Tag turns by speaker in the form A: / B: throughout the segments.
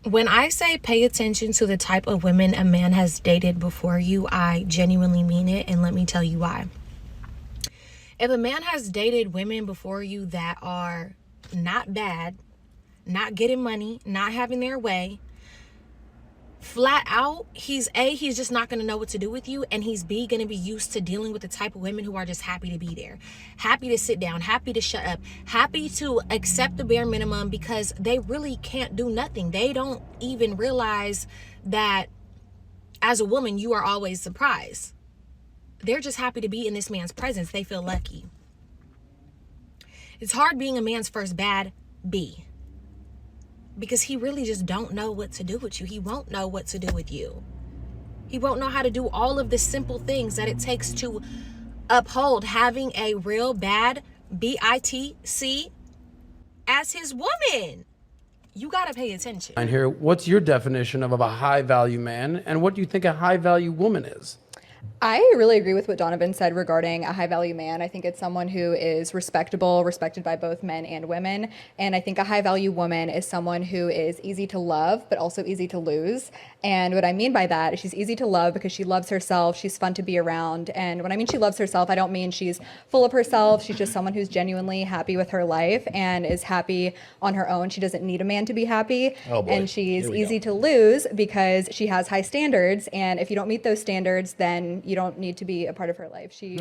A: When I say pay attention to the type of women a man has dated before you, I genuinely mean it, and let me tell you why. If a man has dated women before you that are not bad, not getting money, not having their way, flat out, he's just not going to know what to do with you, and he's B, going to be used to dealing with the type of women who are just happy to be there, happy to sit down, happy to shut up, happy to accept the bare minimum because they really can't do nothing. They don't even realize that as a woman, you are always surprised. They're just happy to be in this man's presence. They feel lucky. It's hard being a man's first bad B, because he really just don't know what to do with you. He won't know what to do with you. He won't know how to do all of the simple things that it takes to uphold having a real bad BITC as his woman. You gotta pay attention.
B: And here, what's your definition of a high value man, and what do you think a high value woman is?
C: I really agree with what Donovan said regarding a high value man. I think it's someone who is respectable, respected by both men and women. And I think a high value woman is someone who is easy to love, but also easy to lose. And what I mean by that is she's easy to love because she loves herself. She's fun to be around. And when I mean she loves herself, I don't mean she's full of herself. She's just someone who's genuinely happy with her life and is happy on her own. She doesn't need a man to be happy.
D: Oh boy.
C: And she's easy to lose because she has high standards. And if you don't meet those standards, then you don't need to be a part of her life. She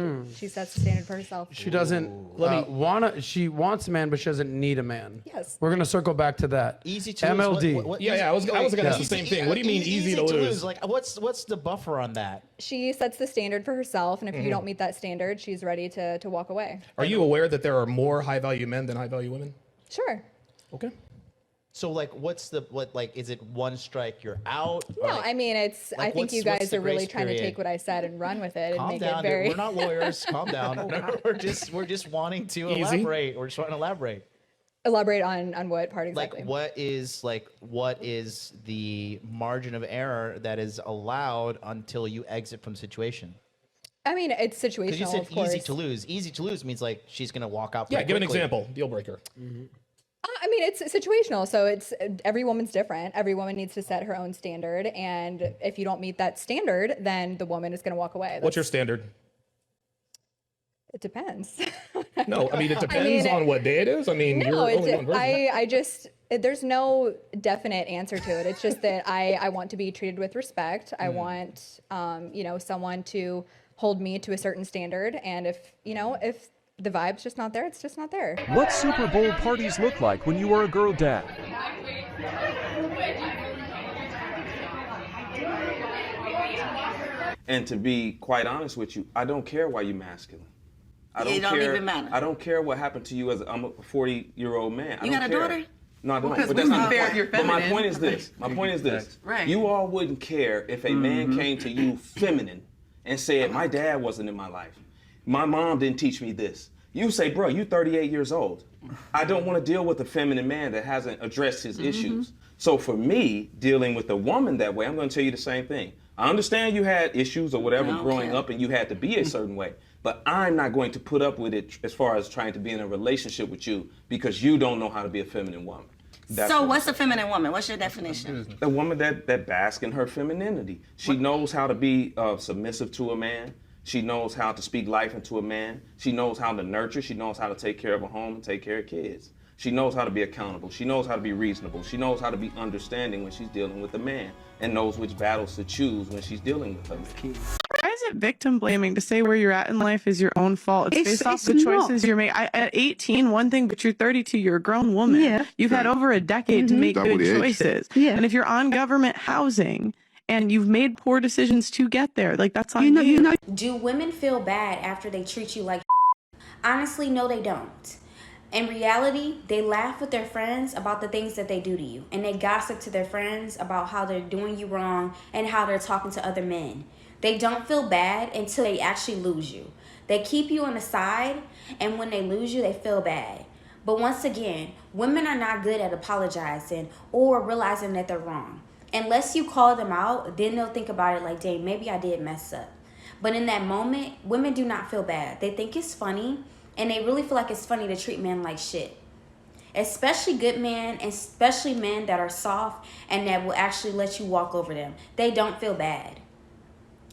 C: sets the standard for herself.
B: She doesn't she wants a man, but she doesn't need a man.
C: Yes.
B: We're gonna circle back to that.
E: Easy to
B: MLD.
E: lose.
D: Yeah, I was gonna ask the same thing. What do you mean easy to lose?
E: Like, what's the buffer on that?
C: She sets the standard for herself, and if you don't meet that standard, she's ready to walk away.
D: Are you aware that there are more high value men than high value women?
C: Sure.
D: Okay.
E: So like, is it one strike you're out?
C: No, I mean I think you guys are really trying to take what I said and run with it and make it very.
E: We're not lawyers. Calm down. We're just wanting to elaborate. We're just trying to elaborate.
C: Elaborate on what part exactly?
E: What is the margin of error that is allowed until you exit from the situation?
C: I mean, it's situational.
E: Because you said
C: of course.
E: easy to lose. Easy to lose means like she's gonna walk out.
D: Yeah, give an
E: quickly.
D: example. Deal breaker.
C: I mean, it's situational. So it's every woman's different. Every woman needs to set her own standard, and if you don't meet that standard, then the woman is going to walk away.
D: What's your standard?
C: It depends.
D: No, I mean it depends on what day it is. I mean, you're only one person.
C: I just there's no definite answer to it. It's just that I want to be treated with respect. I want someone to hold me to a certain standard, and if the vibe's just not there, it's just not there.
F: What Super Bowl parties look like when you are a girl dad?
G: And to be quite honest with you, I don't care why you're masculine.
H: It don't even matter.
G: I don't care what happened to you as I'm a 40-year-old man.
H: You got a daughter?
G: No, I don't.
H: Because
G: But that's not the
H: fair,
G: point.
H: you're
G: But my
H: feminine.
G: point is this. My point is this.
H: Right.
G: You all wouldn't care if a man came to you feminine and said, my dad wasn't in my life. My mom didn't teach me this. You say, bro, you 38 years old. I don't want to deal with a feminine man that hasn't addressed his issues. So for me, dealing with a woman that way, I'm going to tell you the same thing. I understand you had issues or whatever growing up and you had to be a certain way, but I'm not going to put up with it as far as trying to be in a relationship with you because you don't know how to be a feminine woman.
H: So what's a feminine woman? What's your definition?
G: A woman that basks in her femininity. She knows how to be submissive to a man. She knows how to speak life into a man. She knows how to nurture. She knows how to take care of a home and take care of kids. She knows how to be accountable. She knows how to be reasonable. She knows how to be understanding when she's dealing with a man and knows which battles to choose when she's dealing with him.
I: Why is it victim blaming to say where you're at in life is your own fault? It's based off the choices you're making. At 18, one thing, but you're 32, you're a grown woman.
J: Yeah.
I: You've had over a decade to make good choices.
J: Yeah.
I: And if you're on government housing and you've made poor decisions to get there, like that's on you.
K: Do women feel bad after they treat you like Honestly, no, they don't. In reality, they laugh with their friends about the things that they do to you. And they gossip to their friends about how they're doing you wrong and how they're talking to other men. They don't feel bad until they actually lose you. They keep you on the side, and when they lose you, they feel bad. But once again, women are not good at apologizing or realizing that they're wrong. Unless you call them out, then they'll think about it like, dang, maybe I did mess up. But in that moment, women do not feel bad. They think it's funny, and they really feel like it's funny to treat men like shit. especially good men, especially men that are soft and that will actually let you walk over them. They don't feel bad.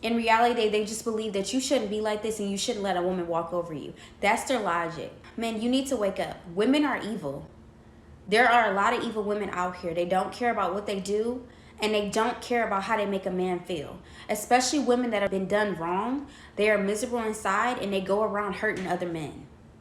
K: In reality, they just believe that you shouldn't be like this and you shouldn't let a woman walk over you. That's their logic. Men, you need to wake up. Women are evil. There are a lot of evil women out here. They don't care about what they do, and they don't care about how they make a man feel. Especially women that have been done wrong. They are miserable inside, and they go around hurting other men.